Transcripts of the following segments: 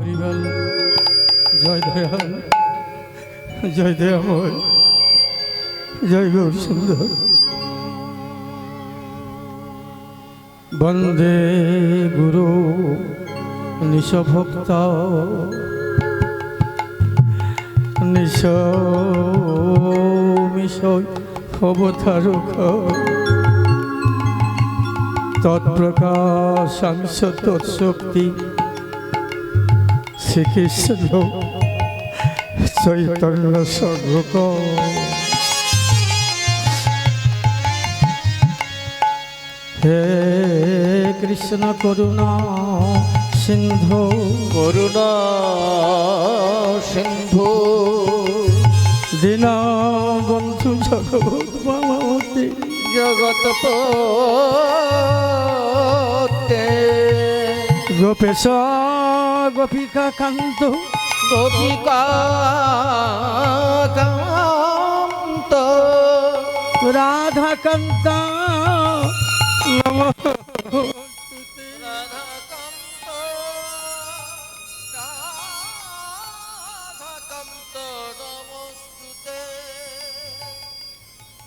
হরিবল জয় দয়াল জয় দয়াময় জয় গৌর সুন্দর বন্দে গুরু নিশভক্ত নিশ মিশয় অবতারক তৎপ্রকাশাংশ তৎশক্তি শ্রীকৃষ্ণ চৈতন্য সর্বক হে কৃষ্ণ করুণা সিন্ধু করুণা সিন্ধু দীনবন্ধু জগৎ মামতি জগৎ পতে গোপেশ গোপিকা কান্ত গোপিকা কান্ত রাধা কান্ত নমঃ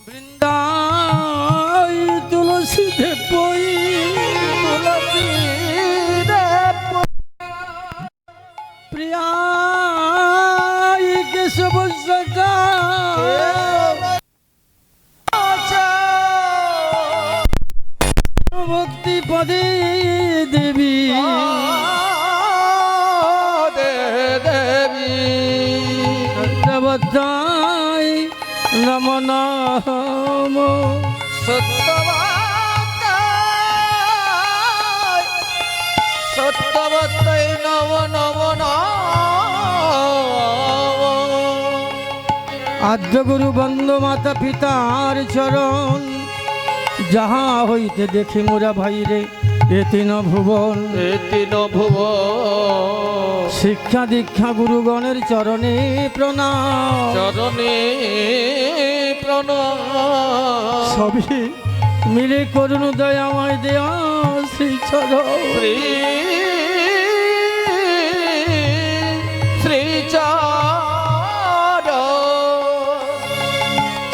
বৃন্দাই তুলসী দেবই তুলসী দেব প্রিয়াই কেশব সদা ভক্তি পদে দেবী দেবী সত্যবদ্ধাই নম নাম সত্যবত্তৈ নম নম আদ্য গুরু বন্ধু মাতা পিতার চরণ যাহা হইতে দেখি মোরা ভাইরে এ তিন ভুবন তিন ভুব শিক্ষা দীক্ষা গুরুগণের চরণে প্রণাম চরণে প্রণাম সবই মিলে করুণ দয়াময় দেয়া শ্রী চরণ শ্রী শ্রীচরণ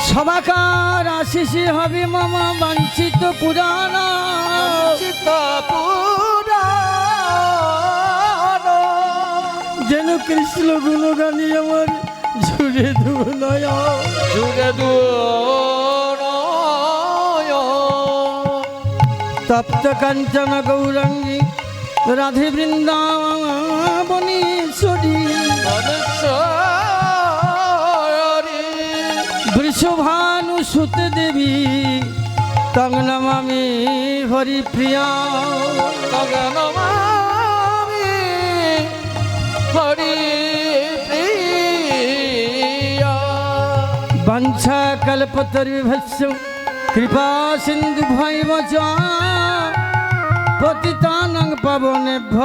সবাকার আশিস হবে মামা বাঞ্ছিত পুরাণ চিত পুরাণ যেন কৃষ্ণ গুণগানী আমার জুড়ে দুনয় জুড়ে তপ্ত কাঞ্চন গৌরাঙ্গী রাধে বৃন্দাবনীশ্বরী বৃষভানু সুত দেবী তং নমামি হরিপ্রিয়া বঞ্ছা কল্পতরুভস্য কৃপা সিন্ধু ভৈব পতিতানং পাবনেভ্য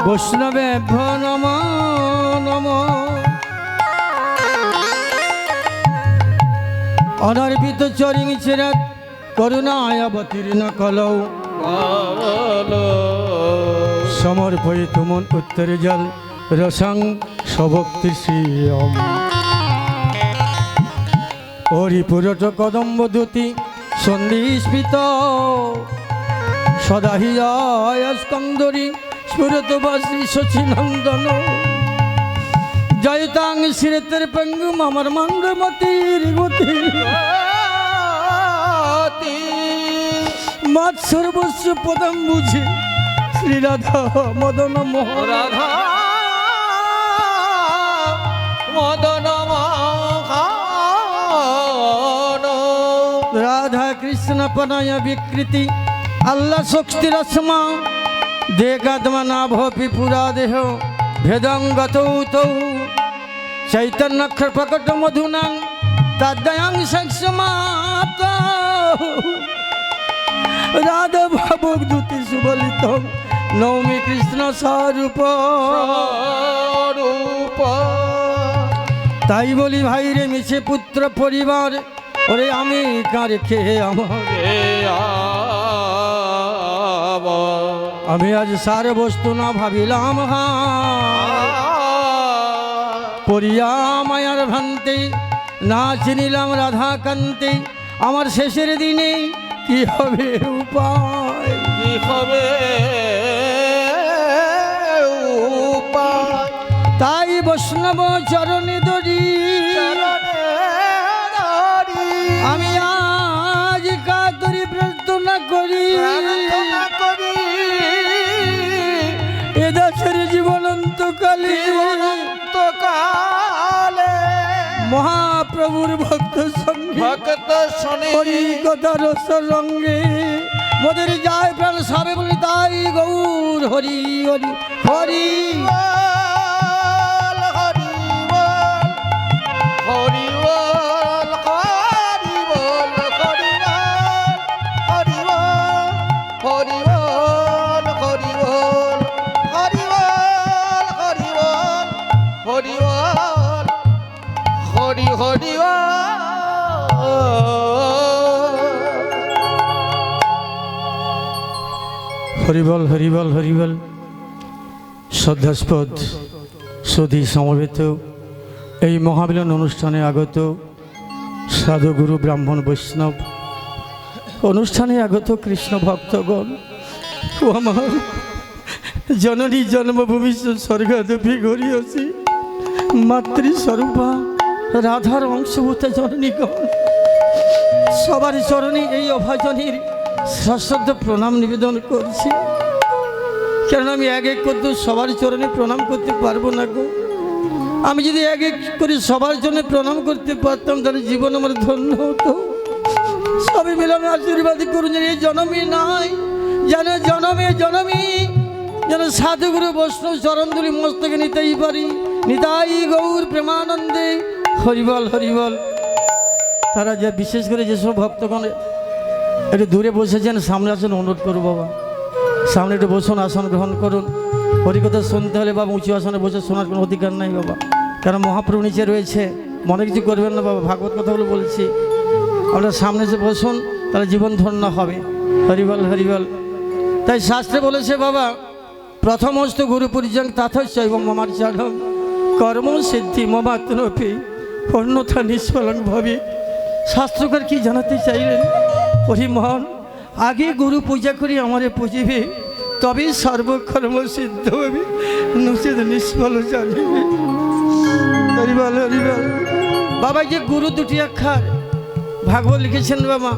বৈষ্ণবেভ্য নমো নমো অনর্পিত চরিং চিরাত করুণায় অবতীর্ণ কলৌ সমর্পয়িত মন উত্তর জল রসং সভক্তি শ্রিয়ম হরিপুরট কদম্ব দ্যুতি সন্ধিস্ফীত সদা হৃদয় স্কন্দরী স্ফুরত বাসী শচীনন্দন জয়তাং শ্রীতের পঙ্গু মামার মঙ্গমতির গতি মাত সর্বস্ব পদম বুঝে শ্রীরাধা মদন মোহন রাধা মদন মোহন রাধা কৃষ্ণ পনয় বিকৃতি আল্লাহ শক্তি রসমা দেগাত্মা নাভ পিপুরা দেহ ভেদঙ্গতৌ তৌ চৈতন্যক্ষর প্রকট মধুনাং তদ্দয়াং সংসমাপ্ত রাধা ভাবক দ্যুতি সুবলিত নৌমি কৃষ্ণ স্বরূপ তাই বলি ভাইরে মিছে পুত্র পরিবার ওরে আমি কার খেয়ে আমার আমি আজ সার বস্তু না ভাবিলাম পরিয়া মায়ার ভ্রান্তি না চিনিলাম রাধা কান্তি আমার শেষের দিনে কি হবে উপায় কি হবে উপায়? তাই বৈষ্ণব চরণে দড়ি চরণে ধরি আমি আজ কাতরি প্রার্থনা করি প্রার্থনা করি এ দাসের জীবনন্তকালে অনন্তকালে মহাপ্রভুর ভক্ত সঙ্গে ভক্ত শনি হরি কথা রস রঙ্গে মোদের যায় প্রাণ সবে বলি তাই গৌর হরি হরি হরি হরি বল হরি বল হরি বল হরি বল হরি বল হরি বল হরি বল হরি বল হরি হরি বল হরিবল হরিবল হরিবল শ্রদ্ধাস্পদ সুধী সমবেত এই মহামিলন অনুষ্ঠানে আগত সাধুগুরু ব্রাহ্মণ বৈষ্ণব অনুষ্ঠানে আগত কৃষ্ণ ভক্তগণ ও আমার জননী জন্মভূমি স্বর্গাদপি গড়িয়েছি মাতৃস্বরূপা রাধার অংশভূত জননীগণ সবার চরণে এই অভাজনীর সশ্রদ্ধ প্রণাম নিবেদন করছি কারণ আমি এক এক করতে সবার চরণে প্রণাম করতে পারবো না গো আমি যদি এক এক করে সবার জন্য প্রণাম করতে পারতাম তাহলে জীবন আমার ধন্য হতো সবাই মিলে আমি আশীর্বাদ করুন যেন এই জনমই নাই যেন জনমে জনমী যেন সাধুগুরু বৈষ্ণব চরণধুলি মস্তকে নিতেই পারি নিতাই গৌর প্রেমানন্দে হরিবল হরিবল তারা যে বিশেষ করে যেসব ভক্তগণ একটু দূরে বসেছেন সামনে আসুন অনুরোধ করুন বাবা সামনে একটু বসুন আসন গ্রহণ করুন হরিকথা শুনতে হলে বাবা উঁচু আসনে বসে শোনার কোনো অধিকার নাই বাবা কারণ মহাপ্রভু নিচে রয়েছে মনে কিছু করবেন না বাবা ভাগবত কথাগুলো বলছি আপনারা সামনে এসে বসুন তাহলে জীবন ধন্য হবে হরিবল হরিবল তাই শাস্ত্রে বলেছে বাবা প্রথমস্ত গুরু পরিজন তাথৈব মমার চারম কর্ম সিদ্ধি মমাত্রপি অন্যথা নিষ্ফলন ভাবে শাস্ত্রকার কি জানাতে চাইলেন পরিমহন আগে গুরু পূজা করি আমারে পুজিবে তবে সর্বকর্ম সিদ্ধ হবে নচেত নিষ্ফল জানিবে হরিবল হরিবল বাবা যে গুরু দুটি আক্ষর ভাগবত লিখেছেন বাবা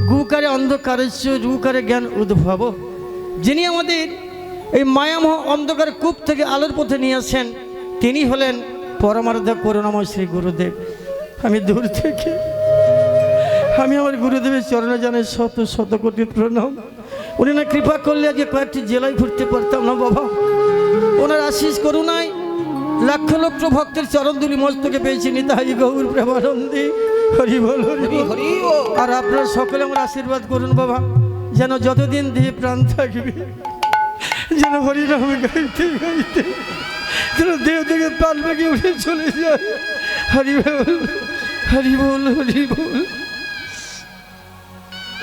গুকারে অন্ধকারস্য রুকারে জ্ঞান উদ্ভব যিনি আমাদের এই মায়ামহ অন্ধকার কূপ থেকে আলোর পথে নিয়ে আসেন তিনি হলেন পরমার্ধ করুণাময় শ্রী গুরুদেব আমি দূর থেকে আমি আমার গুরুদেবের চরণে জানাই শত শত কোটি প্রণাম উনি না কৃপা করলে আজকে কয়েকটি জেলায় ঘুরতে পারতাম না বাবা ওনার আশিস করুণায় লক্ষ লক্ষ ভক্তের চরণধুলি মস্তকে পেয়েছি নিতাই গৌর প্রেমানন্দে হরি বল হরি হরি আর আপনারা সকলে আমার আশীর্বাদ করুন বাবা যেন যতদিন দেহে প্রাণ থাকবে যেন হরিনাম গাইতে গাইতে যেন দেহ থেকে প্রাণ ভেঙে উঠে চলে যায় হরি বল হরি বল হরি বল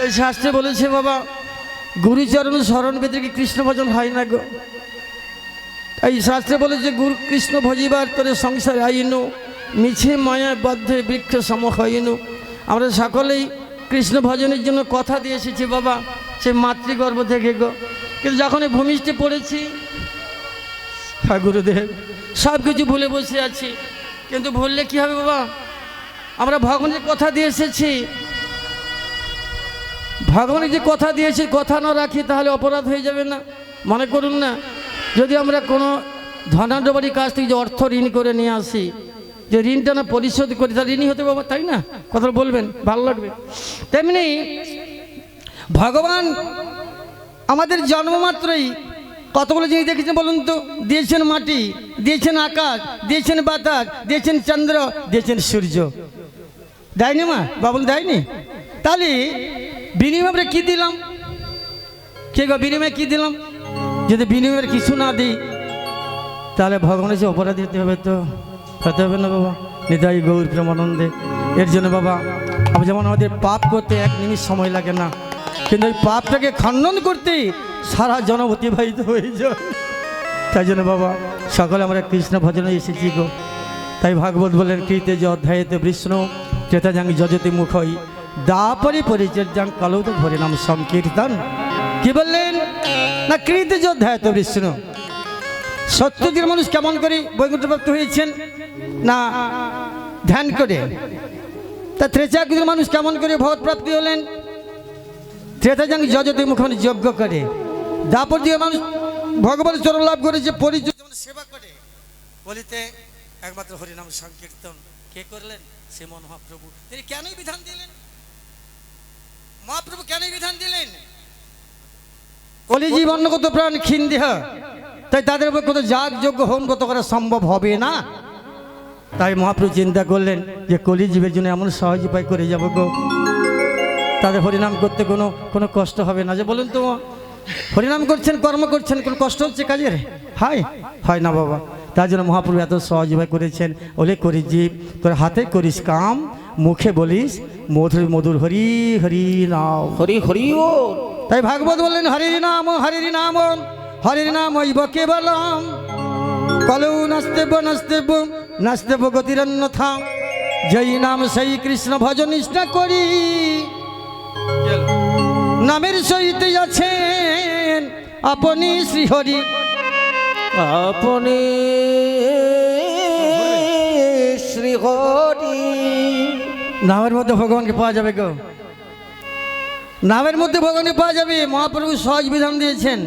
এই শাস্ত্রে বলেছে বাবা গুরুচরণ স্মরণ ব্যতিরেকে কৃষ্ণ ভজন হয় না গো এই শাস্ত্রে বলেছে গুরু কৃষ্ণ ভজিবার তোরে সংসার আইনু মিছে মায়া বদ্ধে বৃক্ষ সম হইনু আমরা সকলেই কৃষ্ণ ভজনের জন্য কথা দিয়ে এসেছি বাবা সে মাতৃগর্ভ থেকে গো কিন্তু যখন এই ভূমিষ্ঠে পড়েছি হ্যাঁ গুরুদেব সব কিছু ভুলে বসে আছি কিন্তু ভুললে কি হবে বাবা আমরা ভগবানের কথা দিয়ে এসেছি ভগবানের যে কথা দিয়েছি কথা না রাখি তাহলে অপরাধ হয়ে যাবে না মনে করুন না যদি আমরা কোনো ধনাঢ্য বাড়ির কাছ থেকে যে অর্থ ঋণ করে নিয়ে আসি যে ঋণটা না পরিশোধ করি তার ঋণই হতে বাবা তাই না কথা বলবেন ভালো লাগবে তেমনি ভগবান আমাদের জন্মমাত্রই কতগুলো জিনিস দেখেছেন বলুন তো দিয়েছেন মাটি দিয়েছেন আকাশ দিয়েছেন বাতাস দিয়েছেন চন্দ্র দিয়েছেন সূর্য দেয়নি মা বাবুল দেয়নি তাহলে বিনিময়ে আমরা কী দিলাম কে গো বিনিময়ে কী দিলাম যদি বিনিময়ের কিছু না দিই তাহলে ভগবানের যে অপরাধ দিতে হবে তো হতে হবে না বাবা নিতাই গৌর প্রেমানন্দে এর জন্য বাবা যেমন আমাদের পাপ করতে এক নিমিষ সময় লাগে না কিন্তু ওই পাপটাকে খণ্ডন করতে সারা জন অতিবাহিত হয়ে যায়। তাই জন্য বাবা সকলে আমরা কৃষ্ণ ভজনে এসেছি গো। তাই ভাগবত বলেন কৃতে যে অধ্যায়েতে বিষ্ণু ত্রেতাজাং যজতি মুখই দাপরি পরিচর্যাং কলৌত ভরে নাম সংকীর্তন। কি বললেন না কৃতে যে অধ্যায়তে বিষ্ণু সত্যযুগের মানুষ কেমন করে বৈকুণ্ঠপ্রাপ্ত হয়েছেন না ধ্যান করে। তা ত্রেতাযুগের মানুষ কেমন করে ভগবত প্রাপ্তি হলেন ত্রেতাজাং যজতি মুখ মানে যজ্ঞ করে। দাপর যুগের মানুষ ভগবানের চরণ লাভ করেছে পরিচর্যা মানে সেবা করে। বলিতে একমাত্র হরিনাম সংকীর্তন কে করলেন সে মহাপ্রভু। তিনি কেনই বিধান দিলেন মহাপ্রভু কেনই বিধান দিলেন কলিজীব অন্নগত প্রাণ ক্ষীণ দেহ। তাই তাদের উপর কত যাগ যোগ্য হোম কত করা সম্ভব হবে না। তাই মহাপ্রভু চিন্তা করলেন যে কলিজীবের জন্য এমন সহজ উপায় করে যাব গো তাদের হরিনাম করতে কোনো কোনো কষ্ট হবে না। যে বলুন তো হরিনাম করছেন কর্ম করছেন কোনো কষ্ট হচ্ছে কাজের হয় না বাবা। তার জন্য মহাপ্রভু এত সহজ উপায় করেছেন। ওলে করি জীব তোর হাতে করিস কাম মুখে বলিস মধুর মধুর হরি হরি নাম হরি হরি ও। তাই ভাগবত বললেন হরির নাম হরির নাম ঐব কেবলম কলৌ নাস্তেব নাস্তেব নাস্তেব গতিরন্যথা যেই নাম সেই কৃষ্ণ ভজন নিষ্ঠা করি নামের সহিত আছেন আপনি শ্রীহরি আপনি শ্রী হরি। নামের মধ্যে ভগবানকে পাওয়া যাবে গো নামের মধ্যে ভগবানকে পাওয়া যাবে। মহাপ্রভু সহজ বিধান দিয়েছেন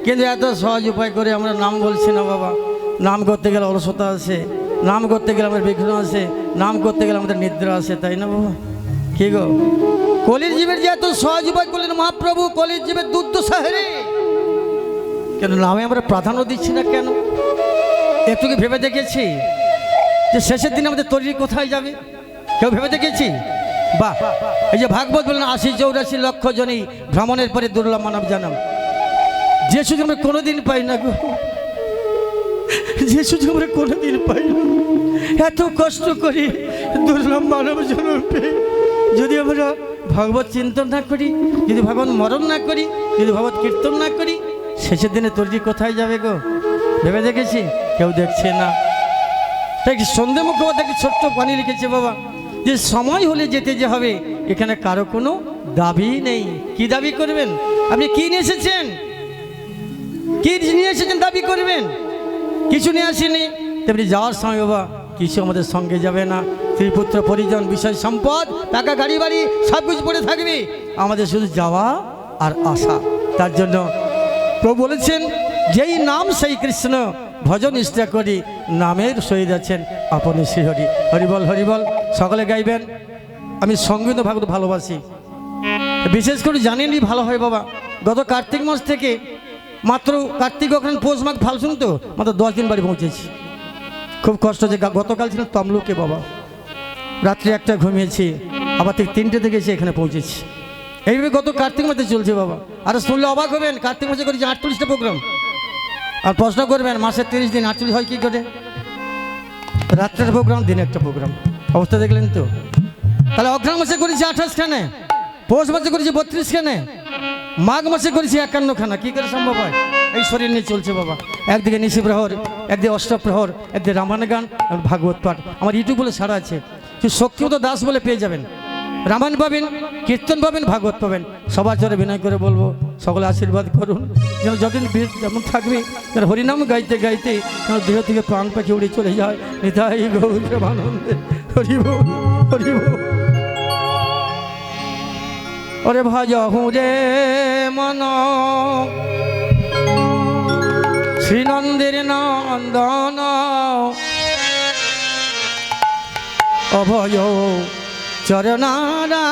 কিন্তু এত সহজ উপায় করে আমরা নাম বলছি না বাবা। নাম করতে গেলে অলসতা আছে নাম করতে গেলে আমাদের বিঘ্ন আছে নাম করতে গেলে আমাদের নিদ্রা আছে তাই না বাবা। কি গো কলির জীবের যে এত সহজ উপায় করলেন মহাপ্রভু কলির জীবের দুর্দশা হেরে কেন নামে আমরা প্রাধান্য দিচ্ছি না কেন একটু কি ভেবে দেখেছি যে শেষের দিনে আমাদের তৈরি কোথায় যাবে কেউ ভেবে দেখেছি বাহ। এই যে ভাগবত বলেন ৮০-৮৪ লক্ষ জনই ভ্রমণের পরে দুর্লভ মানব জানাম যে সুযোগ আমরা কোনোদিন পাই না গো যে সুযোগ আমরা কোনোদিন পাই না। এত কষ্ট করি দুর্লভ মানব জন্ম পেয়ে যদি আমরা ভগবত চিন্তন না করি যদি ভগবান মরণ না করি যদি ভগবত কীর্তন না করি শেষের দিনে তৈরি কোথায় যাবে গো ভেবে দেখেছি কেউ দেখছে না। তাই সন্ধ্যে মুখোপাধ্যায় ছোট্ট পানি লিখেছে বাবা যে সময় হলে যেতে যে হবে এখানে কারো কোনো দাবি নেই। কি দাবি করবেন আপনি কি নিয়ে এসেছেন কি নিয়ে এসেছেন দাবি করবেন কিছু নিয়ে আসেনি। তেমনি যাওয়ার সময় বাবা কিছু আমাদের সঙ্গে যাবে না। স্ত্রীপুত্র পরিজন বিষয় সম্পদ টাকা গাড়ি বাড়ি সব কিছু পড়ে থাকবে আমাদের শুধু যাওয়া আর আসা। তার জন্য প্রভু বলেছেন যেই নাম সেই কৃষ্ণ ভজন নিষ্ঠা করি নামের সহিত আছেন আপনি শ্রীহরি। হরিবল হরিবল সকলে গাইবেন। আমি সঙ্গীত ভাগবত ভালোবাসি বিশেষ করে জানেনই ভালো হয় বাবা। গত কার্তিক মাস থেকে মাত্র কার্তিক ওখানে পৌষ মাঘ ফাল্গুন তো মাত্র 10 দিন বাড়ি পৌঁছেছি। খুব কষ্ট যে গতকাল ছিল তমলুকে বাবা রাত্রি 1টা ঘুমিয়েছি আবার ঠিক 3টে থেকে এসে এখানে পৌঁছেছি। এইভাবে গত কার্তিক মাসে চলছে বাবা। আর শুনলে অবাক হবেন কার্তিক মাসে করেছি 48টা প্রোগ্রাম। আর প্রশ্ন করবেন মাসে 30 দিন 48 হয় কী করে রাত্রের প্রোগ্রাম দিনে একটা প্রোগ্রাম অবস্থা দেখলেন তো। তাহলে অঘ্রাণ মাসে করেছি 28 খানে পৌষ মাসে করেছি 32 খানে মাঘ মাসে করেছি 51 খানা। কী করে সম্ভব হয় এই শরীর নিয়ে চলছে বাবা। একদিকে নিশি প্রহর একদিকে অষ্টপ্রহর একদিকে রামায়ণ গান ভাগবত পাঠ। আমার ইউটিউব বলে ছাড়া আছে শক্তিমত দাস বলে পেয়ে যাবেন। রামায়ণ পাবেন কীর্তন পাবেন ভাগবত পাবেন। সবার জন্য বিনয় করে বলবো সকলে আশীর্বাদ করুন যেন যতদিন যেমন থাকবে যেন হরিনাম গাইতে গাইতে যেন দেহ থেকে প্রাণ পাখি উড়ে চলে যায়। নিতাই গৌর আনন্দে হরিব হরিব। ওরে ভজ হুরে মন শ্রীনন্দের নন্দন অভয় চরণারা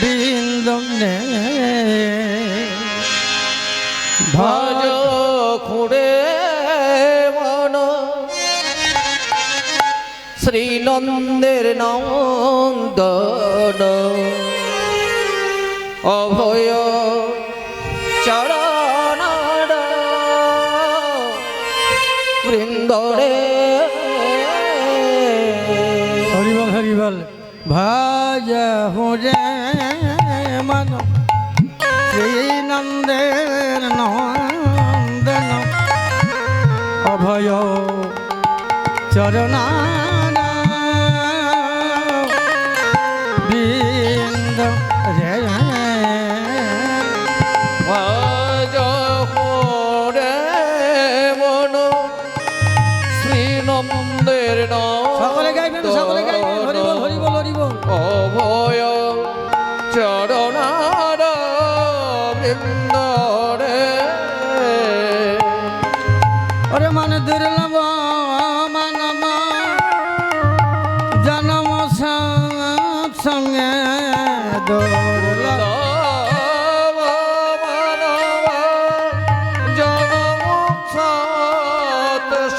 বৃন্দে ভজ খুঁড়ে মন শ্রীনন্দের নন্দন অভয় চরণ বৃন্দরে। হরিবল হরিবল ভাজ হুরে মন শ্রী শ্রীনন্দের নন্দন অভয় চরণান বৃন্দ রে ভজ করে মন শ্রীনন্দের সকলে গাইবেন হরি বল হরি বল হরি বল। অভয় চরণার বৃন্দ রে ওরে মানে দুর্লভ মানব জনম সঙ্গে দুর্লভ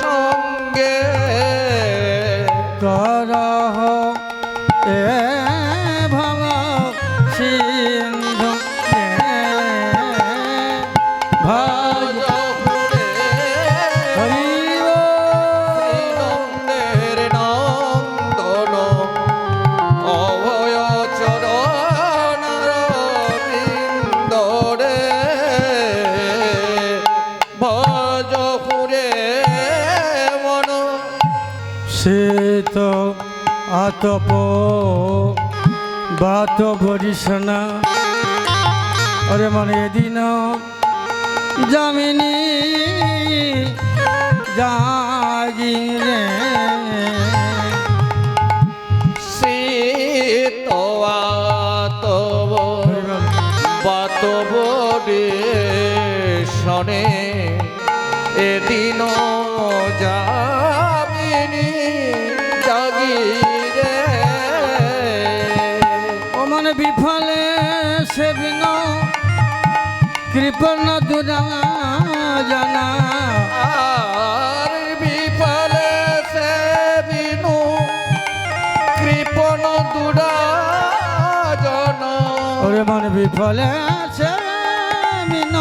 সঙ্গে করহ এ ভব সিন্ধু ভজ হরি নন্দের নন্দন অভয় চরণার বৃন্দ রে ভজ হুরে মন শীত আতপ বাত বরিশনা ওরে মনে এদিন জামিনী জাগি রে শীতব বাতব শনে এদিন যাবিনি জাগি রে ও মনে বিফলে সে বিন কৃপণ দুরা জানা আর বিফলে সে বিনু কৃপণ দুরা জন ওরে মনে বিফলে সে বিন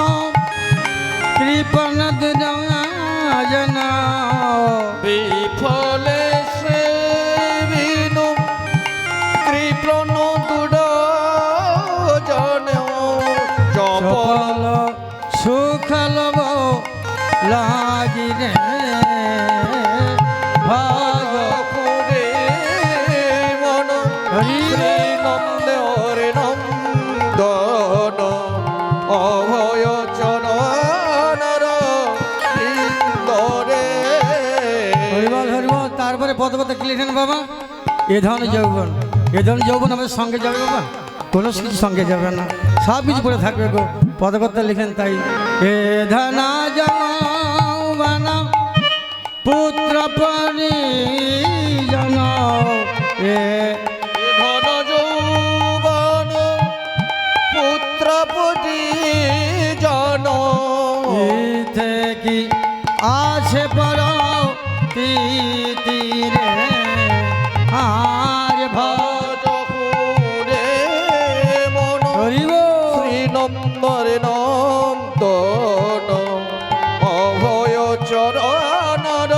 কৃপণ দুরা জানা বিফলে সে বিনু কৃপণ দুরা জন চপল চপল সুখলব লাগি রে ভাগ করে মন হরি রে নন্দে হরে নন্দন অভয় চরণার বৃন্দ রে হরিবল হরিবল। তারপরে পদপথে কি লিখেন বাবা? এ ধরনের যৌবন, এ ধরনের যৌবন আমাদের সঙ্গে যাবে বাবা, কোনো কিছু সঙ্গে যাবে না, সব কিছু পড়ে থাকবে গো। পদকর্তা লিখেন তাই, এ ধনা যৌবন পুত্র পরিজন এ ধন যৌবন পুত্র পরিজন ইতে কি আছে পর তীরে আর ভজ হুরে মন হরিব শ্রীনন্দর নন্দন অভয় চরণার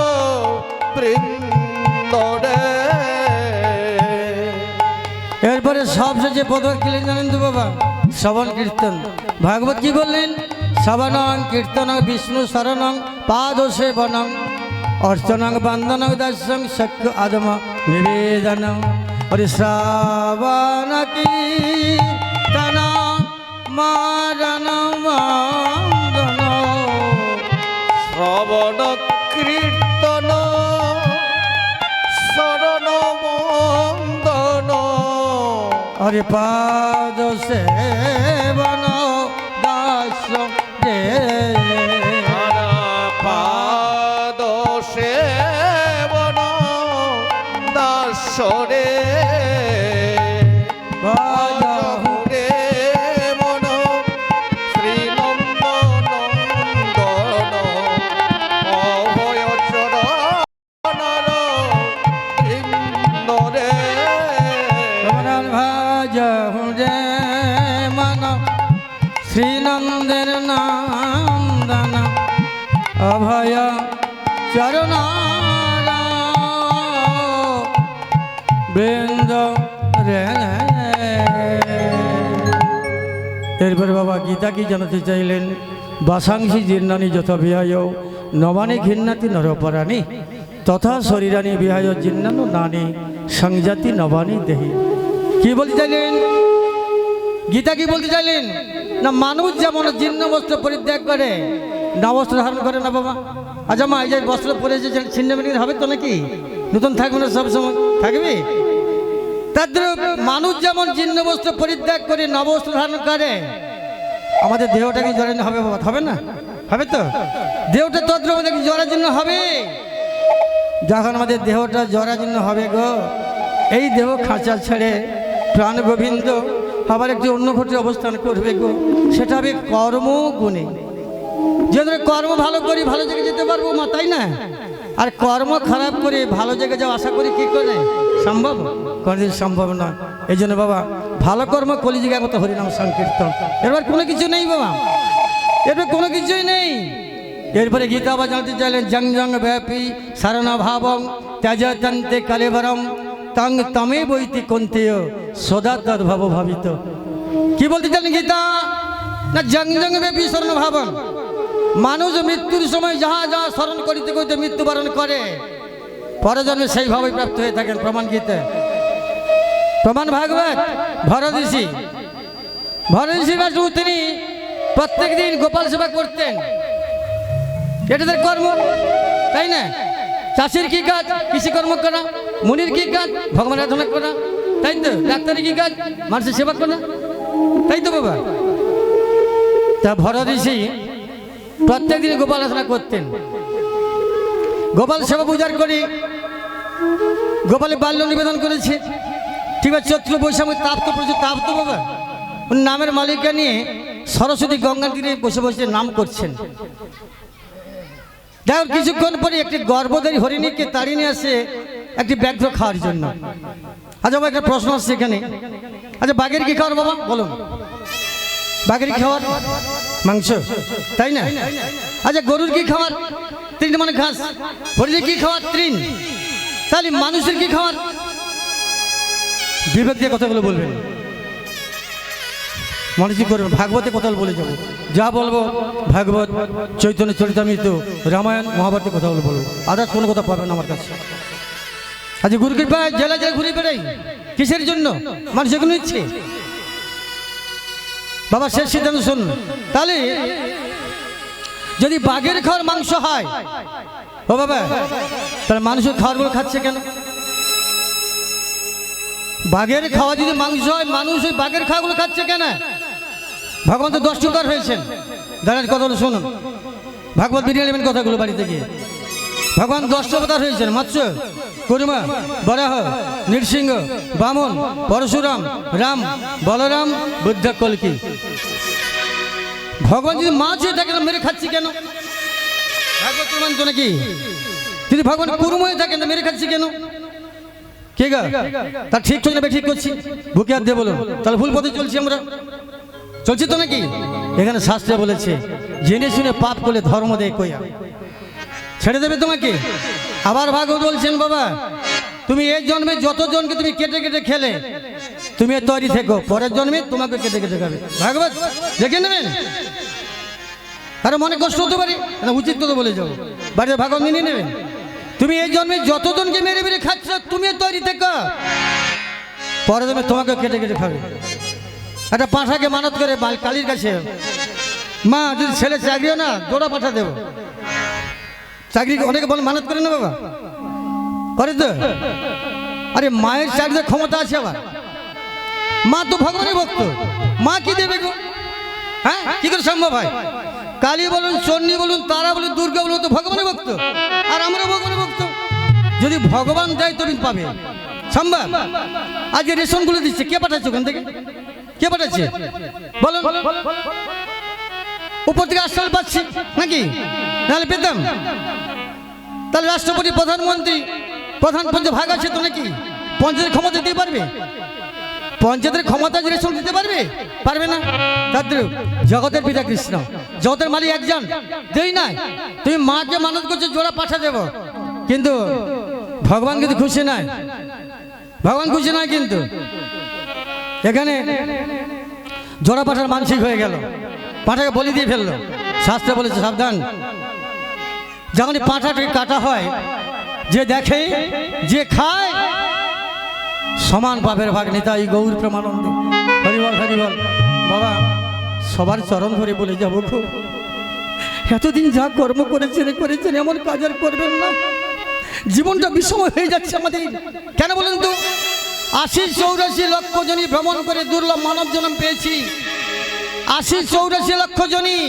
বৃন্দ রে এরপরে সবশেষে পদক কিলেন জানেন তো বাবা? শ্রবণ কীর্তন। ভাগবত কি বললেন? শ্রবণং কীর্তনং বিষ্ণু শরণং পাদ সেবনং অর্চনং বন্দনং দাস্যং শক্য আদম নিবেদনং। হরে শ্রাবণ কীর্তন মারণ বন্দন শ্রবণ কীর্তন শরণ বন্দন হরে পাদ সেবন দাস রে পাদ সেবন দাসরে ভজ হুরে মন শ্রীনন্দন অভয় চরণার বৃন্দ রে ভজ রে মন শ্রীনন্দের নন্দন অভয় চরণ বৃন্দ রে এরপরে বাবা গীতা কি জানাতে চাইলেন? বাসাংসি জীর্ণানি যথা বিহায় নবানি ঘৃণাতি নরপরাণী তথা শরীরানি বিহায় জীর্ণানো নানি সংজাতি নবানি দেহি। কি বলতে চাইলেন গীতা? কি বলতে চাইলেন? না মানুষ যেমন জীর্ণ বস্ত্র পরিত্যাগ করে নবস্ত্র ধারণ করে না বাবা। আচ্ছা মা, এই যে বস্ত্র পরেছে ছিন্ন মিনিট হবে তো নাকি? নতুন থাকবে না সবসময়? থাকবে। তাদের মানুষ যেমন জীর্ণ বস্ত্র পরিত্যাগ করে নবস্ত্র ধারণ করে, আমাদের দেহটাকে জরাজীর্ণ হবে বাবা? হবে না? হবে তো। দেহটা তদ্রুপ আমাদের জরাজীর্ণ হবে। যখন আমাদের দেহটা জরাজীর্ণ হবে গো, এই দেহ খাঁচা ছেড়ে প্রাণ গোবিন্দ আবার একটি অন্য ঘটে অবস্থান করবে গো। সেটা হবে কর্মগুণে। যে কর্ম ভালো করি ভালো জায়গায় যেতে পারবো মা, তাই না? আর কর্ম খারাপ করে ভালো জায়গায় যাওয়া আশা করি কি করে সম্ভব? কোনোদিন সম্ভব নয়। এই জন্য বাবা ভালো কর্ম কলিযুগে মতো হরিনাম সংকীর্তন, এরপর কোনো কিছু নেই বাবা, এরপর কোনো কিছুই নেই। এরপরে গীতা আবার জানতে চাইলেন জং জং ব্যাপী সারণা ভাবং ত্যাজতন্তে কালেবরম তং তমে বৈতি কন্তেয় সদা তদ্ভব ভাবিত। কি বলতে চাইলেন গীতা? না জং জং ব্যাপী সারণা ভাবং, মানুষ মৃত্যুর সময় যাহা যাহা স্মরণ করিতে করিতে মৃত্যুবরণ করে পরজন্মে সেইভাবে প্রাপ্ত হয়ে থাকেন। প্রমাণ গীতে, প্রমাণ ভাগবত। ভরত ঋষি তিনি প্রত্যেক দিন গোপাল সেবা করতেন, এটা তার কর্ম, তাই না? চাষির কি কাজ? কৃষি কর্ম করা। মুনির কি কাজ? ভগবান আরাধনা করা, তাই তো? ডাক্তারের কি কাজ? মানুষের সেবা করা, তাই তো বাবা? তা ভরত ঋষি প্রত্যেক দিন গোপাল আরাধনা করতেন। গোপাল সেবা পূজার করে গোপালে বাল্য নিবেদন করেছে। ঠিক আছে, চৈত্র বৈশাখ তাপ তো প্রচুর তাপ তো বাবা। নামের মালিকা নিয়ে সরস্বতী গঙ্গার তীরে বসে বসে নাম করছেন। দেখো কিছুক্ষণ পরে একটি গর্ভধারী হরিণীকে তাড়িয়ে নিয়ে আসে একটি ব্যাঘ্র খাওয়ার জন্য। আচ্ছা বাবা, একটা প্রশ্ন আসছে এখানে। আচ্ছা বাঘের কি খাওয়ার বাবা বলুন? বাঘের কি খাওয়ার? মাংস, তাই না? আচ্ছা গরুর কি খাওয়ার? তৃণ মানে ঘাস। হরিণের কি খাওয়ার? তৃণ। তাহলে মানুষের কি খাওয়ার? বিবেক দিয়ে কথাগুলো বলবেন, মনোযোগ করবেন। ভাগবতে কথা বলে যাবো, যা বলবো ভাগবত, চৈতন্য চরিতামৃত, রামায়ণ, মহাভারতের কথাগুলো বলবো, আদার্স কোনো কথা পাবেন আমার কাছে। আজ গুরু কৃপায় জেলা জেলা ঘুরে বেড়াই, কিসের জন্য? মানুষ এগুলো ইচ্ছে বাবা। শেষ সিদ্ধান্ত শুনুন। তাহলে যদি বাঘের খাওয়ার মাংস হয় ও বাবা, তাহলে মানুষের খাওয়ারগুলো খাচ্ছে কেন? বাঘের খাওয়া যদি মাংস হয়, মানুষ ওই বাঘের খাওয়াগুলো খাচ্ছে কেন? ভগবান তো 10টি অবতার হয়েছেন। দাঁড়ান কথাগুলো শুনুন, ভাগবত বেরিয়ে নেবেন কথাগুলো বাড়িতে গিয়ে। ভগবান 10টি অবতার হয়েছেন, মৎস্য, কুর্মা, বরাহ, নৃসিংহ, বামন, পরশুরাম, রাম, বলরাম, বুদ্ধ, কল্কি। ভগবান যদি মাছ হয়ে থাকে মেরে খাচ্ছি কেন? ভাগবত প্রমাণ তো নাকি? যদি ভগবান কুর্ম হয়ে থাকেন মেরে খাচ্ছি কেন? কে গা? তা ঠিক চলছে না ঠিক করছি? বুকে হাত দিয়ে বলুন, তাহলে ভুল পথে চলছি আমরা, চলছি তো নাকি? এখানে শাস্ত্রে বলেছে জেনে শুনে পাপ করলে ধর্ম দেয় কইয়া ছেড়ে দেবে তোমাকে। আবার ভাগবত বলছেন বাবা, তুমি এই জন্মে যত জনকে তুমি কেটে কেটে খেলে তুমি তৈরি থেকো, পরের জন্মে তোমাকে কেটে কেটে খাবে। ভাগবত দেখে নেবেন, আরে মনে কষ্ট হতে পারে, উচিত কথা বলে যাও, বাড়িতে ভাগবত নিয়ে নেবেন। তুমি এই জন্মে যতজনকে মেরে মেরে খাচ্ছ তুমি তৈরি থেকো, পরের জন্মে তোমাকে কেটে কেটে খাবে। একটা পাঁঠাকে মানত করে কালীর কাছে, মা যদি ছেলে চাকরিও না জোড়া পাঠা দেবো। চাকরি অনেকে বলে মানত করে না বাবা, করে তো। আরে মায়ের চাকরির ক্ষমতা আছে আবার, মা তো ভগবানের ভক্ত, মা কি দেবে গো? হ্যাঁ কি করে সম্ভব হয়? কালী বলুন, চন্ডী বলুন, তারা বলুন, দুর্গা বলুন, তো ভগবানের ভক্ত, আর আমরা ভগবানের ভক্ত। যদি ভগবান দেয় তুমি পাবে, সম্ভব? আজকে রেশনগুলো দিচ্ছে, কে পাঠাচ্ছে ওখান থেকে? কে পাঠাচ্ছে বলুন? উপর থেকে আশ্রয় পাচ্ছি নাকি? নাহলে পেতাম? তাহলে রাষ্ট্রপতি, প্রধানমন্ত্রী, প্রধান পঞ্চায়েত ভাগ আছে তো নাকি? পঞ্চায়েতের ক্ষমতা দিতে পারবে? পঞ্চায়েতের ক্ষমতা রেশন দিতে পারবে? পারবে না। তাদের জগতের পিতা কৃষ্ণ, জগতের মালিক একজন, দেই না। তুমি মাকে মানত করছো জোড়া পাঠা দেব, কিন্তু ভগবান কিন্তু খুশি নয়, ভগবান খুশি নয়। কিন্তু এখানে জোড়া পাঠার মানসিক হয়ে গেল, পাঁঠাকে বলি দিয়ে ফেললো। শাস্ত্রে বলেছে সাবধান, যখন এই পাঁঠাটি কাটা হয়, যে দেখে যে খায় সমান পাপের ভাগ। নিতাই গৌর প্রেমানন্দে হরিবল হরিবল। বাবা সবার চরণ ধরে বলে যাবো, খুব এতদিন যা কর্ম করেছেন এমন কাজ আর করবেন না। জীবনটা বিষময় হয়ে যাচ্ছে আমাদের। কেন বলেন তো? ৮০-৮৪ লক্ষ জনই ভ্রমণ করে দুর্লভ মানব জন্ম পেয়েছি। ৮০-৮৪ লক্ষ জনই।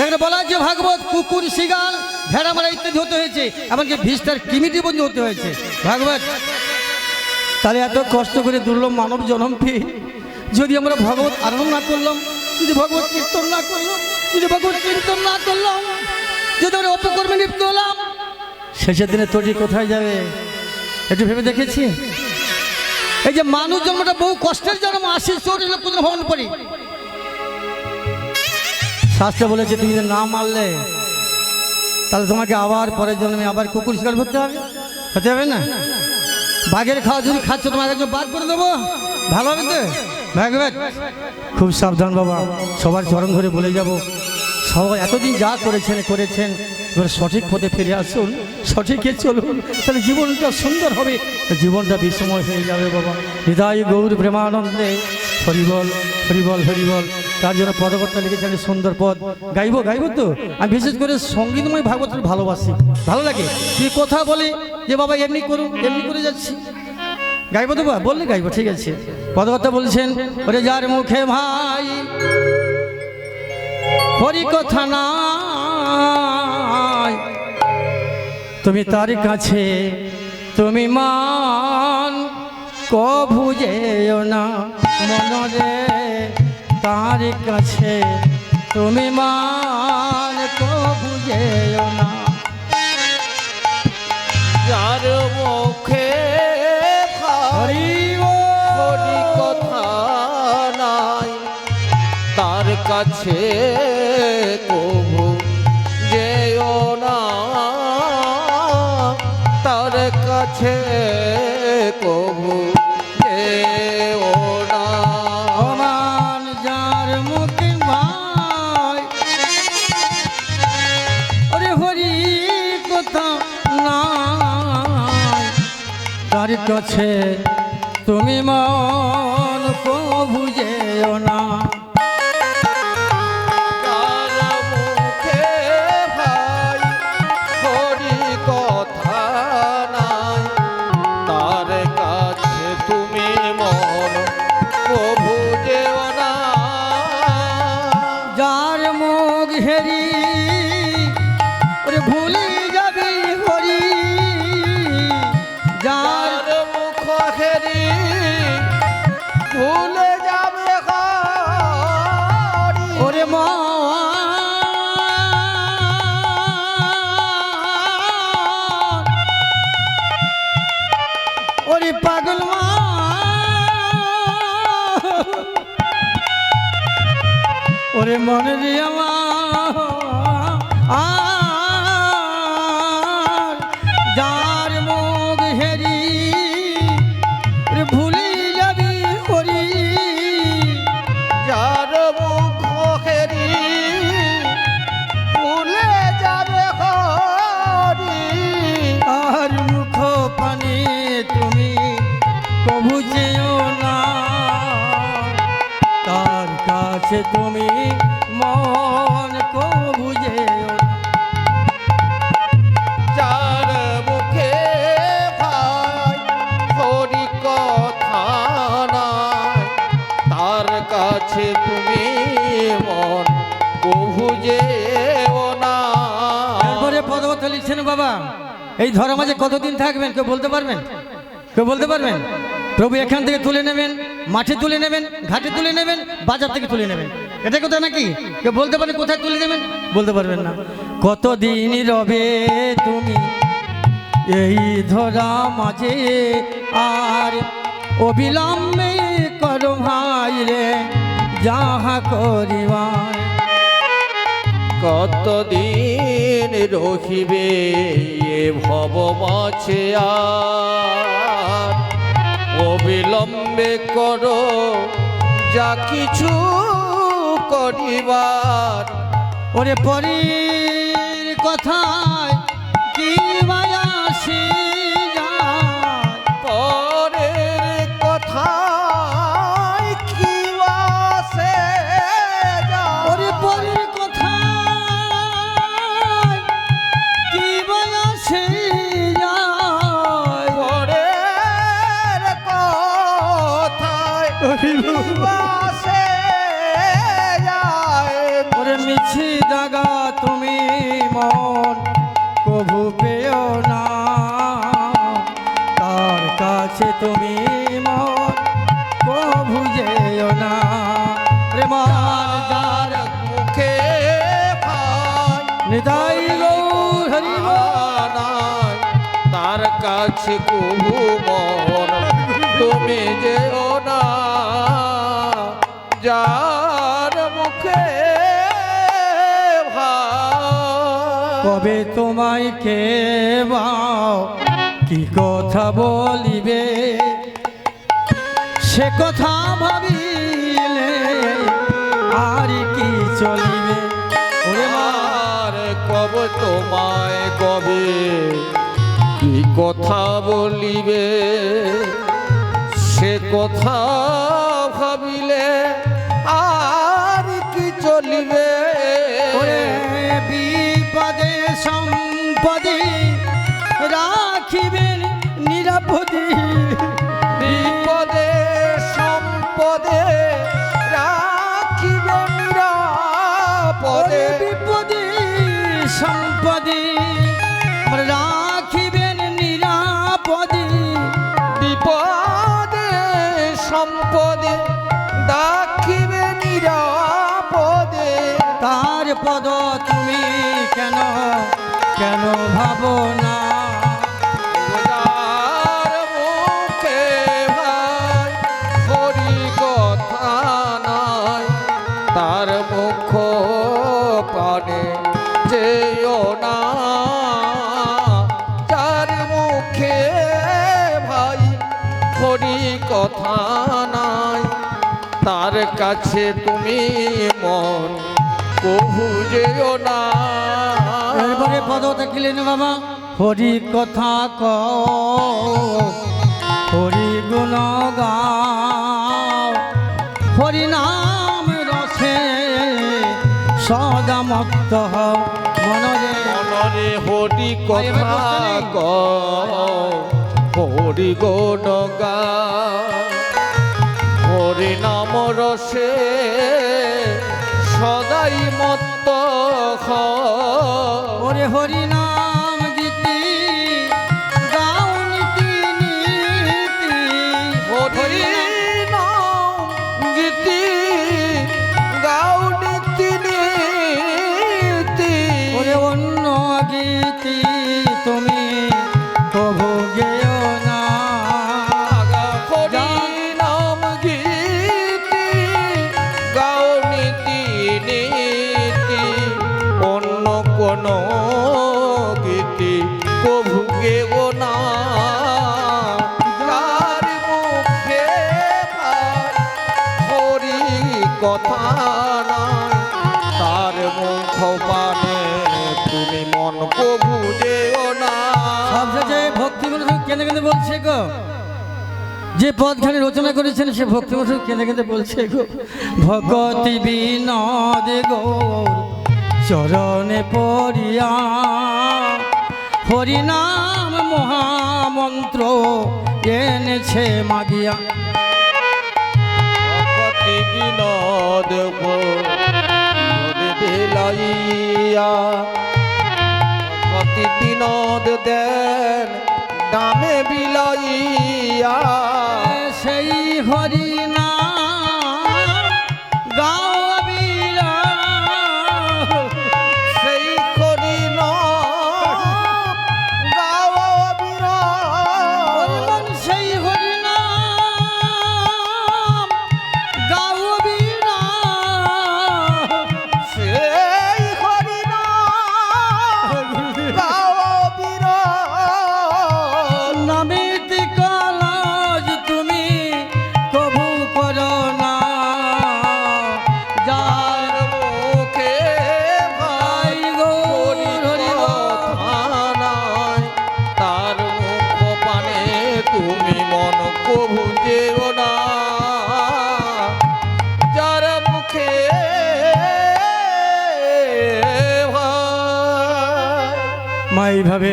এখানে বলা যে ভাগবত কুকুর, শিগাল, ভেড়া মারা ইত্যাদি হতে হয়েছে, এমনকি ভিস্তার কিমিটি বন্ধু হতে হয়েছে ভাগবত। তাহলে এত কষ্ট করে দুর্লভ মানব জন্ম পেয়ে যদি আমরা ভগবত আরম্ভ না করলাম, যদি ভগবত কীর্তন না করলাম, যদি ভগবত কীর্তন না করলাম, যদি আমরা অপকর্মে লিপ্ত হলাম, শেষের দিনে তোটি কোথায় যাবে? একটু ভেবে দেখেছি? এই যে মানুষ জন্মটা বহু কষ্টের জন্ম। ৮০-৮৪ লক্ষ জন ভ্রমণ করি। শাস্ত্রে বলেছে তুমি যদি না মারলে তাহলে তোমাকে আবার পরের জন্মে আবার কুকুর শিকার করতে হবে না? বাঘের খাওয়া যদি খাচ্ছ তোমাকে একজন বাদ করে দেবো, ভালো হবে তো? ভাগবত খুব সাবধান বাবা, সবার চরণ ধরে বলে যাব, সবাই এতদিন যা করেছেন এবার সঠিক পথে ফিরে আসুন, সঠিকে চলুন, তাহলে জীবনটা সুন্দর হবে, জীবনটা বিষময় হয়ে যাবে বাবা। হৃদয় গৌর প্রেমানন্দে হরিবল হরিবল হরিবল। তার জন্য পদকর্তা লিখেছেন সুন্দর পদ। গাইব তো। আমি বিশেষ করে সঙ্গীতময় ভাগবত ভালোবাসি, ভালো লাগে। তুই কথা বলে যে বাবা এমনি করুন, এমনি করে যাচ্ছি, গাইব তো বা বললে গাইব, ঠিক আছে। পদকর্তা বলছেন, ওরে যার মুখে ভাই হরি কথা নাই, তুমি তার কাছে তুমি মান কভু যেও না মনরে, তার কাছে তুমি মান কভু যেও না। যার মুখে হরি কথা নাই, তার কাছে কভু যেও না, তার কাছে কভু যেও না। সমান যার মুখে ভাই ওরে হরি কথা নাই, তার কাছে তুমি মন কভু যেও না। তার মুখে ভাই হরি কথা নাই, তার কাছে তুমি মন প্রভু যেও না। যার মুখ হেরি ওরে ভুলে যাবি হরি, যার যার মুখ হেরি ভুলে যাবে হরি। ওরে মন ওরে পাগল ওরে মন রে আমার, যার মুখ হেরি ওরে ভুলে যাবি হরি, যার মুখ হেরি ভুলে যাবে হরি। আর মুখ পানে তুমি কভু যেও না, তার কাছে তুমি মন কভু যেও না। যার মুখে ভাই হরি কথা নাই, তার কাছে তুমি মন কভু যেও না। এরপরে পদবত লিখছেন বাবা, এই ধরা মাঝে কতদিন থাকবেন কেউ বলতে পারবেন? কেউ বলতে পারবেন? প্রভু এখান থেকে তুলে নেবেন, মাঠে তুলে নেবেন, ঘাটে তুলে নেবেন, বাজার থেকে তুলে নেবেন, এটা কোথায় নাকি কেউ বলতে পারেন? কোথায় তুলে নেবেন বলতে পারবেন না। কতদিন রবে তুমি এই ধরা মাঝে, আর অবিলম্বে করো ভাই রে যাহা করিবার। কতদিন রহিবে এ ভব মাছে, আর অবিলম্বে করো যা কিছু করিবার ওরে পরীর কথায় কি মায়াসি যায় পরের কথায় কি বাসে ওরে পরীর কথায় কি মায়াসি যায় পরের কথায় কি বাসে যায় ওরে মিছি দাগা তুমি মন কভু পেও না তার কাছে তুমি মন কভু যেও না রে মান যার মুখে ভাই নিতাই গৌর হরি নাই তার কাছে কবু মন তুমি যেও না যার মুখে ভাই কবে তোমায় কে বাও কি কথা বলিবে সে কথা ভাবিলে আর কি চলিবে ওরে মা আর কব তোমায় কবে কি কথা বলিবে সে কথা ভাবিলে আর কি চলিবে ওরে বিপদে সম্পদে রাখিবেন নিরাপদে বিপদে সম্পদে রাখিবে নিরাপদে ওরে বিপদে সম্পদে রাখিবেন নিরাপদে বিপদে সম্পদে রাখিবে নিরাপদে তার পদ তুমি কেন কেন ভাবো না যার মুখে ভাই হরি কথা নাই তার মুখ পানে যেও না যার মুখে ভাই হরি কথা নাই তার কাছে তুমি মন কভু যেও না এরপরে পদ দেখিলেন বাবা হরি কথা ক হরি গুণ গাও হরি নাম রসে সদা মত্ত হও মনরে মনরে হরি কথা ক হরি গুণ গা হরি নাম রসে সদাই মত্ত হ ওরে হরি নাম গীতি গাও নীতি নীতি হরি নাম গীতি গাও নীতি নীতি ওরে অন্য গীতি তুমি কভু গেও না হরি নাম গীতি গাও নীতি নীতি অন্য কোন গীতি কভু গেও না যার মুখে ভাই হরি কথা নাই তার মুখ পানে তুমি মন কভু যেও না সবশেষে ভক্তি মনোযোগ কেঁদে কেঁদে বলছে গো যে পদখানি রচনা করেছেন সে ভক্তি মনোযোগ কেঁদে কেঁদে বলছে গো ভগতি বিনোদ গো চরণে পড়িয়া হরিনাম মহামন্ত্র এনেছে মাগিয়া ভগতি বিনোদ বিলাইয়া ভগতি বিনোদ দেন দামে বিলাইয়া সেই হরিনাম গাও বিরা সেই করি গাওয়া বিরাট সেই হরিনাম গাও বিরা সেই করি গাওয়া বিরাট নামিত কালাজ তুমি কভু মা এইভাবে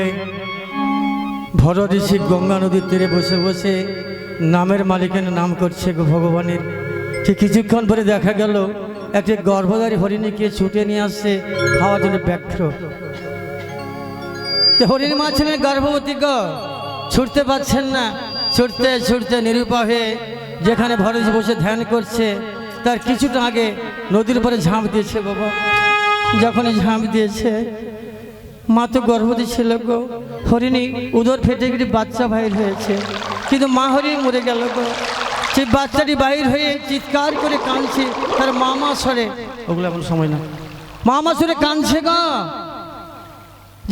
ভরত ঋষি গঙ্গা নদীর তীরে বসে বসে নামের মালিকের নাম করছে গো ভগবানের। ঠিক কিছুক্ষণ পরে দেখা গেল একটি গর্ভধারী হরিণীকে ছুটে নিয়ে আসছে খাওয়ার জন্য ব্যাঘ্র। হরিণ মা ছিলেন গর্ভবতী গো, ছুটতে পারছেন না, ছুটতে ছুটতে নিরুপা হয়ে যেখানে ভরত বসে ধ্যান করছে তার কিছুটা আগে নদীর উপরে ঝাঁপ দিয়েছে বাবা। যখনই ঝাঁপ দিয়েছে মা তো গর্ভবতী ছিল গো, হরিণী উদর ফেটে গিয়ে বাচ্চা বাহির হয়েছে, কিন্তু মা হরিণ মরে গেল গো। সেই বাচ্চাটি বাহির হয়ে চিৎকার করে কাঁদছে তার মামা সরে, ওগুলো এমন সময় না, মামা সরে কাঁদছে গো।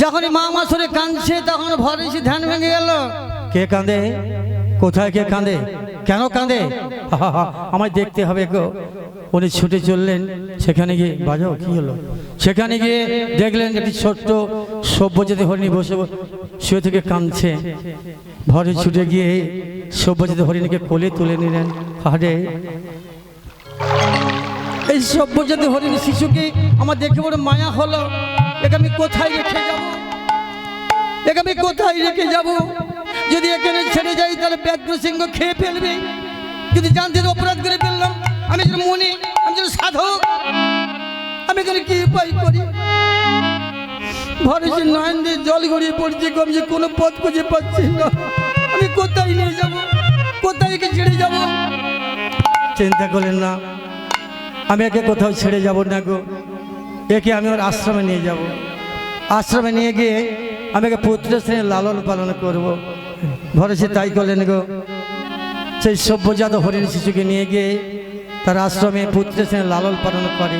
যখনই মামা সরে কাঁদছে তখন ভরত ধ্যান ভেঙে গেল। কে কাঁদে, কোথায় কে কাঁদে, কেন কাঁদে, আমায় দেখতে হবে গো। উনি ছুটে চললেন সেখানে গিয়ে, বাজাও কি হলো, সেখানে গিয়ে দেখলেন একটি ছোট্ট সভ্যজাতি হরিণী বসে শুয়ে থেকে কাঁদছে। ভরত ছুটে গিয়ে সভ্যজাতি হরিণীকে কোলে তুলে নিলেন। আরে এই সভ্যজাতি হরিণী শিশুকে আমার দেখে বড় মায়া হলো, একে আমি কোথায় রেখে যাব, একে আমি কোথায় রেখে যাব, যদি এখানে ছেড়ে যাই তাহলে ব্যাঘ্র সিংহ খেয়ে ফেলবে, যদি জানতে অপরাধ করে ফেললাম, আমি যেন মনে, আমি যেন সাধক, আমি এখানে কি উপায় করি। ভরতের নয়ন দিয়ে জল গড়িয়ে পড়ছে, আমি যে কোনো পথ খুঁজে পাচ্ছি না, আমি কোথায় নিয়ে যাব, কোথায় একে ছেড়ে যাব। চিন্তা করলেন না, আমি একে কোথাও ছেড়ে যাব না গো, একে আমি ওর আশ্রমে নিয়ে যাব, আশ্রমে নিয়ে গিয়ে আমি একে পুত্রের শ্রেণী লালন পালন করব। ভরত তাই করলেন গো, সেই সভ্যজাত হরিণ শিশুকে নিয়ে গিয়ে তার আশ্রমে পুত্রের শ্রেণী লালন পালন করে।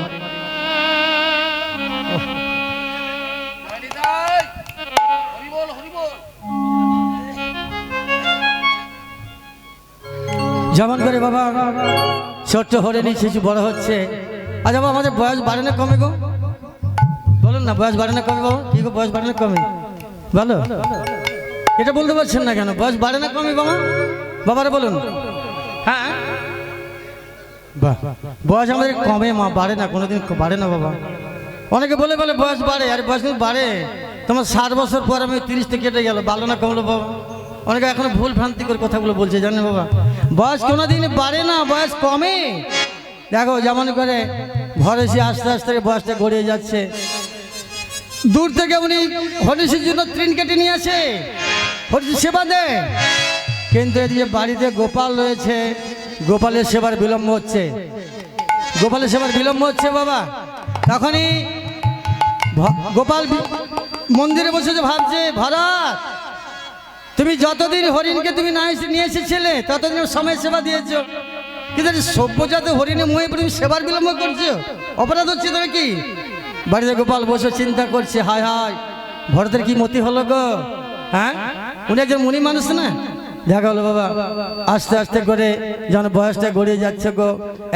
যেমন করে বাবা ছোট্ট হরিণী শিশু বড় হচ্ছে। আচ্ছা বাবা, আমাদের বয়স বাড়ে না কমে গো, বলুন না, বয়স বাড়ে না কমে বাবা, কি গো বয়স বাড়ে না কমে, বলো, এটা বলতে পারছেন না কেন, বয়স বাড়ে না কমে বাবা, বাবারা বলুন। হ্যাঁ বাহ, বয়স আমাদের কমে মা, বাড়ে না, কোনোদিন বাড়ে না বাবা। অনেকে বলে বলে বয়স বাড়ে, আর বয়স কিন্তু বাড়ে, তোমার 60 বছর পর আমি 30 কেটে গেল, বাড়লো না কমলো বাবা। অনেকে এখন ভুল ভ্রান্তি করে কথাগুলো বলছে জানেন বাবা, বয়স কোনোদিন বাড়ে না, বয়স কমে। দেখো যেমন করে ভরসি আস্তে আস্তে বয়সটা গড়িয়ে যাচ্ছে, দূর থেকে উনি হরিষের জন্য তৃণ কেটে নিয়ে আসে, হরিষের সেবা দেয়, কিন্তু এদিকে বাড়িতে গোপাল রয়েছে, গোপালের সেবার বিলম্ব হচ্ছে, গোপালের সেবার বিলম্ব হচ্ছে বাবা। তখনই গোপাল মন্দিরে বসে ভাবছে, ভরত তুমি যতদিন হরিণকে তুমি না নিয়ে এসেছিলে ততদিন সময় সেবা দিয়েছ, কিন্তু সভ্যজাত হরিণে মুহে তুমি সেবার বিলম্ব করছো, অপরাধ হচ্ছে তো নাকি। বাড়িতে গোপাল বসে চিন্তা করছে, হায় হায় ভরতের কি মতি হলো গো, হ্যাঁ উনি একজন মুনি মানুষ না। দেখা হলো বাবা আস্তে আস্তে করে যখন বয়সটা গড়িয়ে যাচ্ছে গো,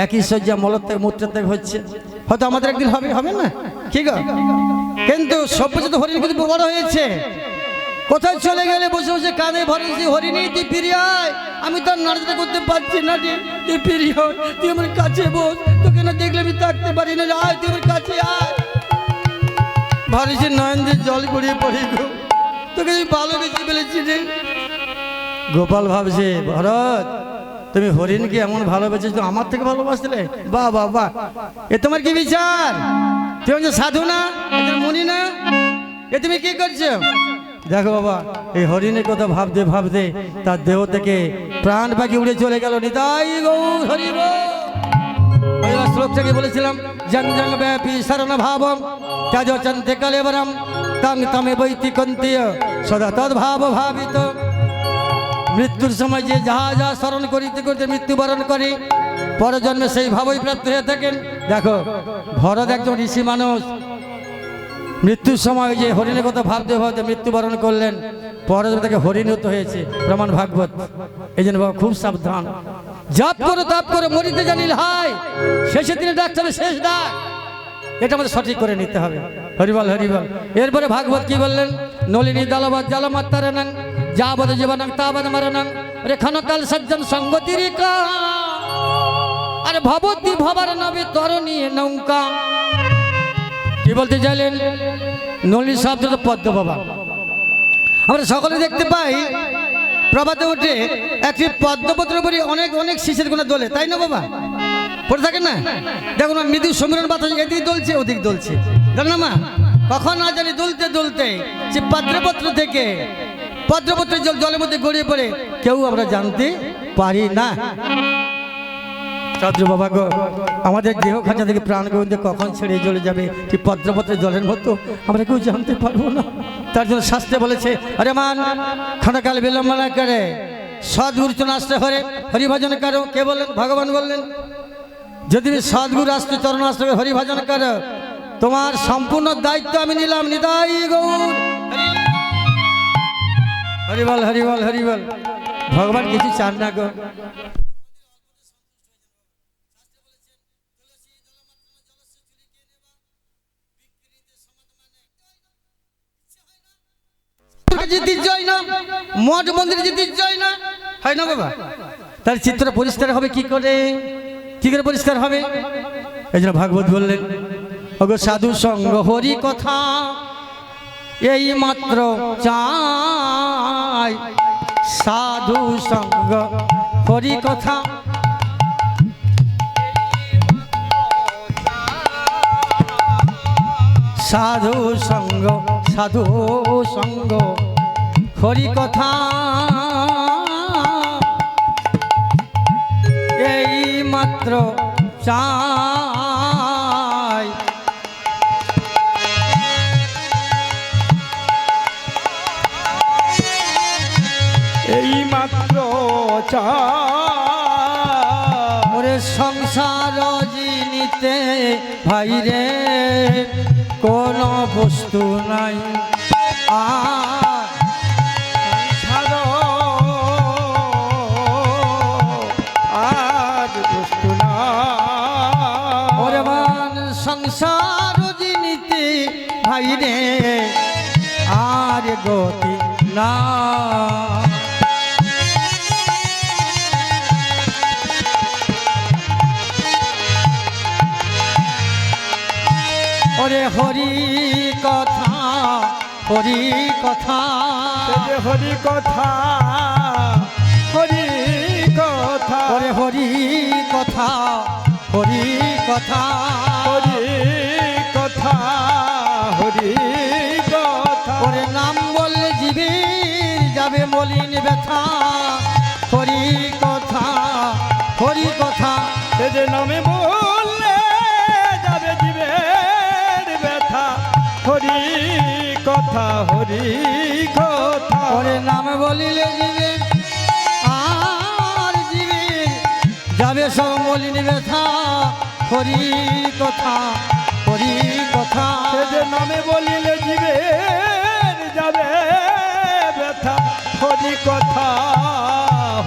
একই শয্যা মলত্যাগ মূত্রত্যাগ হচ্ছে, হয়তো আমাদের একদিন হবে, হবে না কি গো, কিন্তু সভ্যজাত হরিণ কিন্তু বড় হয়েছে। কোথায় চলে গেলে বসে বসে কানে ভরেছি, হরিণী তুই ফিরে আয়, আমি তো আর নাড়াচাড়া করতে পারছি না রে, তুই ফিরে আয়, তুই আমার কাছে বস, তোকে না দেখলে আমি থাকতে পারি না, আয় তুই আমার কাছে আয়। ভরেছি নয়ন দিয়ে জল গড়িয়ে পড়ে গো, তোকে আমি ভালোবেসে ফেলেছি রে। গোপাল ভাবছে, ভরত তুমি হরিণকে এমন ভালোবেসেছ, আমার থেকে ভালোবাসলে, বাহ বাহ বাহ, এ তোমার কি বিচার, তুমি হচ্ছে সাধু না, মুনি না, এ তুমি কি করছো। দেখো বাবা এই হরিণের কথা ভাবতে ভাবতে তার দেহ থেকে প্রাণ পাখি উড়ে চলে গেল। নিতাই গৌর হরি বল। শ্লোকটাকে বলেছিলাম, জং জং ব্যাপী শরণ ভাবম ত্যাজ চন্তে কলেবরম তং তমে বৈতিকন্তীয় সদা তদ্ভাব ভাবিত। মৃত্যুর সময় যে যাহা যা স্মরণ করিতে করিতে মৃত্যুবরণ করে, পরজন্মে সেই ভাবই প্রাপ্ত হয়ে থাকেন। দেখো ভরত একজন ঋষি মানুষ, মৃত্যুর সময় যে হরিণের কথা ভাবতে ভাবতে মৃত্যুবরণ করলেন, পরে তাকে হরিণত হয়েছে, প্রমাণ ভাগবত। এই জন্য বাবা খুব সাবধান, জাপ করো তাপ করে মরিতে জানিল হাই, শেষের দিনে ডাক্তারের শেষ ডাক, এটা আমাদের সঠিক করে নিতে হবে। হরিবল হরিবল। এরপরে ভাগবত কি বললেন, নলিনী দলবৎ জলমাত্তারণং যাবদ জীবনং তাবদ মরণং রেখনকাল সজ্জন সঙ্গতিরিকা, আরে ভবতি ভবার নবী তরণী নৌকা। কি বলতে চাইলেন, নলিনী শব্দ তো পদ্ম বাবা, আমরা সকলে দেখতে পাই প্রভাতে উঠে একটি পদ্মপত্র পরে অনেক অনেক শিশের কোনা দোলে, তাই না বাবা? পড়ে থাকে না? দেখুন মৃদু সমীরণ বাতাস এদিক দোলছে ওদিক দোলছে, জানো না মা? কখন না জানি দুলতে দুলতে যে পদ্মপত্র থেকে পদ্মপত্রের জল জলের মধ্যে গড়িয়ে পড়ে কেউ আমরা জানতে পারি না। চন্দ্র বাবা গো, আমাদের দেহ খাঁচা থেকে প্রাণ গোবিন্দে কখন ছেড়ে চলে যাবে ঠিক পদ্মপত্রের জলের মতো আমরা কেউ জানতে পারবো না। তার জন্য শাস্ত্রে বলেছে, আরে মান ক্ষণকাল বিলম্ব না করে সদ্গুরুচরণ আশ্রয় হরে হরিভজন করো। কে বললেন? ভগবান বললেন, যদি সদ্গুরু আশ্রয় চরণ আশ্রয় হরিভজন করো, তোমার সম্পূর্ণ দায়িত্ব আমি নিলাম। নিতাই গৌর হরিবল হরিবল হরিবল। ভগবান কিছু চান না গো। মঠ মন্দিরে যেতে জয় না হয় না বাবা। তার চিত্র পরিষ্কার হবে কি করে? কি করে পরিষ্কার হবে? এই জন্য ভাগবত বললেন, ওগো সাধু সঙ্গ হরি কথা এই মাত্র চাই। সাধু সঙ্গ হরি কথা সাধু সঙ্গ সাধু সঙ্গ হরি কথা এই মাত্র চাই। এই মাত্র ওরে সংসার জিনিতে ভাই রে কোন বস্তু নাই আজ বস্তু না। ওরে মান সংসার জিনিতে ভাই রে আর গতি না। ওরে হরি কথা হরি কথা হরি কথা হরি কথা ওরে হরি কথা হরি কথা হরি কথা হরি কথা। ওরে নাম বললে জীবীর যাবে মলিন ব্যথা। হরি কথা হরি কথা সে যে নামে বললে যাবে জীবের ব্যথা। হরি কথা হরি কথা। ওরে নাম বলিলে জীবীর আর জীবীর যাবে সব মলিন ব্যথা। হরি কথা হরি কথা সে যে নামে বলিলে জীবের যাবে ব্যথা। হরি কথা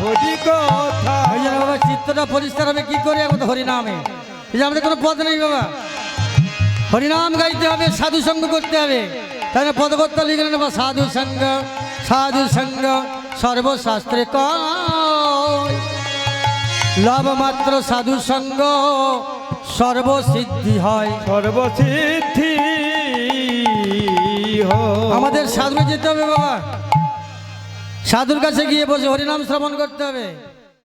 হরি কথা। ওই জন্য বাবা চিত্রটা পরিষ্কার হবে কি করে? এখন তো হরিনামে, এই যে আমাদের কোনো পদ নেই বাবা। হরিনাম গাইতে হবে, সাধু সঙ্গ করতে হবে। তাই না পদকর্তা লিখলেন বা সাধু সঙ্গ সর্বশাস্ত্রে কয়। লাভ মাত্র সাধু সঙ্গ সর্বসিদ্ধি হয়। সর্বসিদ্ধি আমাদের সাধুরে যেতে হবে বাবা। সাধুর কাছে গিয়ে বসে হরিনাম শ্রবণ করতে হবে।